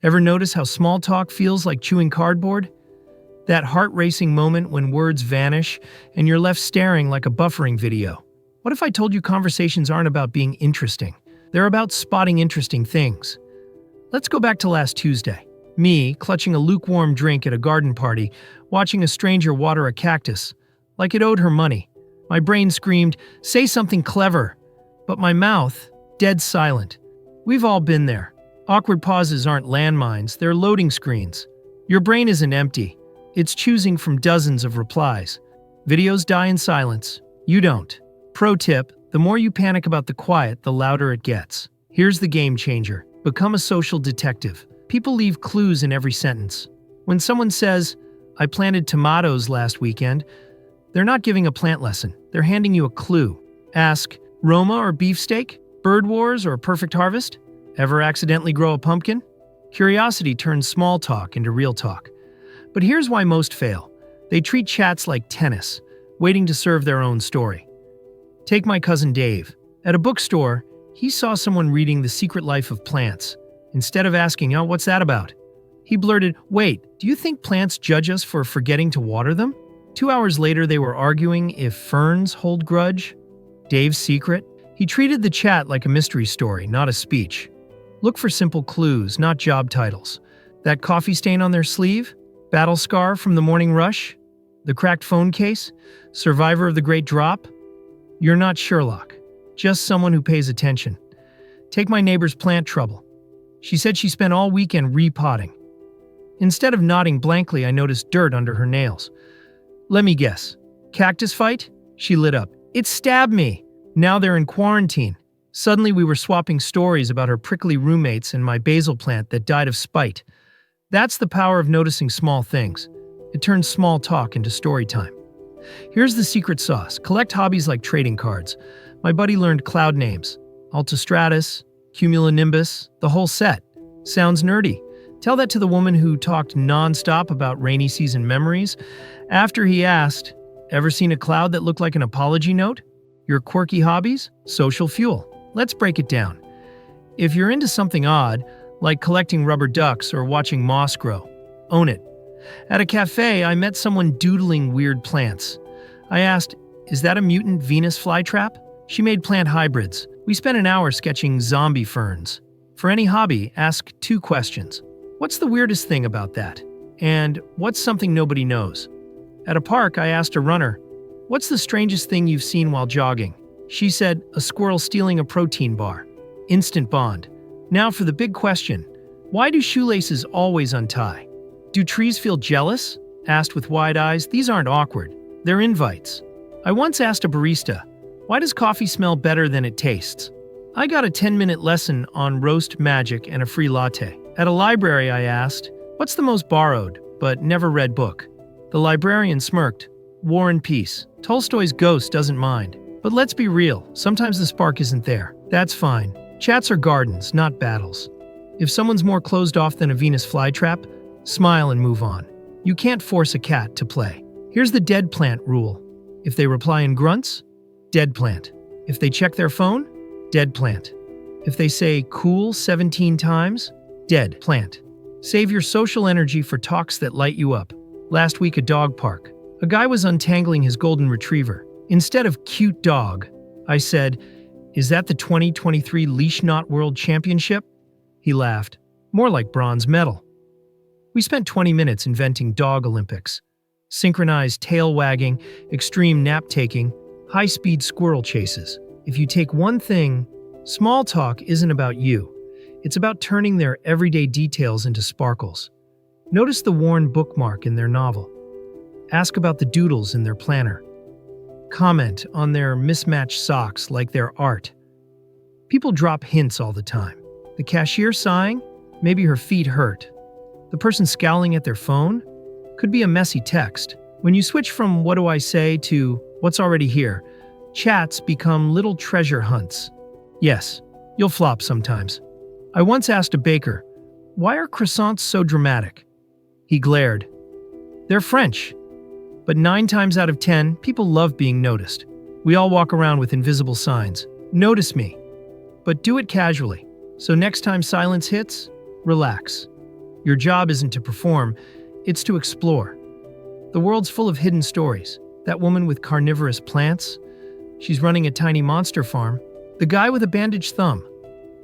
Ever notice how small talk feels like chewing cardboard? That heart-racing moment when words vanish and you're left staring like a buffering video. What if I told you conversations aren't about being interesting? They're about spotting interesting things. Let's go back to last Tuesday. Me, clutching a lukewarm drink at a garden party, watching a stranger water a cactus, like it owed her money. My brain screamed, "Say something clever!" But my mouth, dead silent. We've all been there. Awkward pauses aren't landmines, they're loading screens. Your brain isn't empty. It's choosing from dozens of replies. Videos die in silence. You don't. Pro tip, the more you panic about the quiet, the louder it gets. Here's the game changer. Become a social detective. People leave clues in every sentence. When someone says, "I planted tomatoes last weekend," they're not giving a plant lesson. They're handing you a clue. Ask, Roma or beefsteak? Bird wars or perfect harvest? Ever accidentally grow a pumpkin? Curiosity turns small talk into real talk. But here's why most fail. They treat chats like tennis, waiting to serve their own story. Take my cousin Dave. At a bookstore, he saw someone reading The Secret Life of Plants. Instead of asking, "Oh, what's that about?" he blurted, "Wait, do you think plants judge us for forgetting to water them?" 2 hours later, they were arguing if ferns hold grudge. Dave's secret? He treated the chat like a mystery story, not a speech. Look for simple clues, not job titles. That coffee stain on their sleeve? Battle scar from the morning rush? The cracked phone case? Survivor of the Great Drop? You're not Sherlock, just someone who pays attention. Take my neighbor's plant trouble. She said she spent all weekend repotting. Instead of nodding blankly, I noticed dirt under her nails. Let me guess. Cactus fight? She lit up. It stabbed me. Now they're in quarantine. Suddenly we were swapping stories about her prickly roommates and my basil plant that died of spite. That's the power of noticing small things. It turns small talk into story time. Here's the secret sauce. Collect hobbies like trading cards. My buddy learned cloud names. Altostratus, cumulonimbus, the whole set. Sounds nerdy. Tell that to the woman who talked nonstop about rainy season memories. After he asked, "Ever seen a cloud that looked like an apology note?" Your quirky hobbies? Social fuel. Let's break it down. If you're into something odd, like collecting rubber ducks or watching moss grow, own it. At a cafe, I met someone doodling weird plants. I asked, "Is that a mutant Venus flytrap?" She made plant hybrids. We spent an hour sketching zombie ferns. For any hobby, ask 2 questions. What's the weirdest thing about that? And what's something nobody knows? At a park, I asked a runner, "What's the strangest thing you've seen while jogging?" She said, "A squirrel stealing a protein bar." Instant bond. Now for the big question. Why do shoelaces always untie? Do trees feel jealous? Asked with wide eyes, these aren't awkward. They're invites. I once asked a barista, "Why does coffee smell better than it tastes?" I got a 10-minute lesson on roast magic and a free latte. At a library, I asked, "What's the most borrowed, but never read book?" The librarian smirked. War and Peace. Tolstoy's ghost doesn't mind. But let's be real, sometimes the spark isn't there. That's fine. Chats are gardens, not battles. If someone's more closed off than a Venus flytrap, smile and move on. You can't force a cat to play. Here's the dead plant rule. If they reply in grunts, dead plant. If they check their phone, dead plant. If they say cool 17 times, dead plant. Save your social energy for talks that light you up. Last week, a dog park. A guy was untangling his golden retriever. Instead of "cute dog," I said, "Is that the 2023 Leash Knot World Championship?" He laughed. More like bronze medal. We spent 20 minutes inventing dog Olympics. Synchronized tail wagging, extreme nap-taking, high-speed squirrel chases. If you take one thing, small talk isn't about you. It's about turning their everyday details into sparkles. Notice the worn bookmark in their novel. Ask about the doodles in their planner. Comment on their mismatched socks like they're art. People drop hints all the time. The cashier sighing? Maybe her feet hurt. The person scowling at their phone? Could be a messy text. When you switch from "what do I say" to "what's already here," chats become little treasure hunts. Yes, you'll flop sometimes. I once asked a baker, "Why are croissants so dramatic?" He glared. They're French. But 9 times out of 10, people love being noticed. We all walk around with invisible signs. Notice me. But do it casually. So next time silence hits, relax. Your job isn't to perform, it's to explore. The world's full of hidden stories. That woman with carnivorous plants, she's running a tiny monster farm. The guy with a bandaged thumb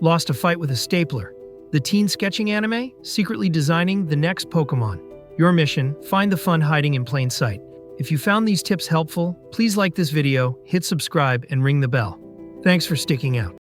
lost a fight with a stapler. The teen sketching anime, secretly designing the next Pokemon. Your mission, find the fun hiding in plain sight. If you found these tips helpful, please like this video, hit subscribe, and ring the bell. Thanks for sticking out.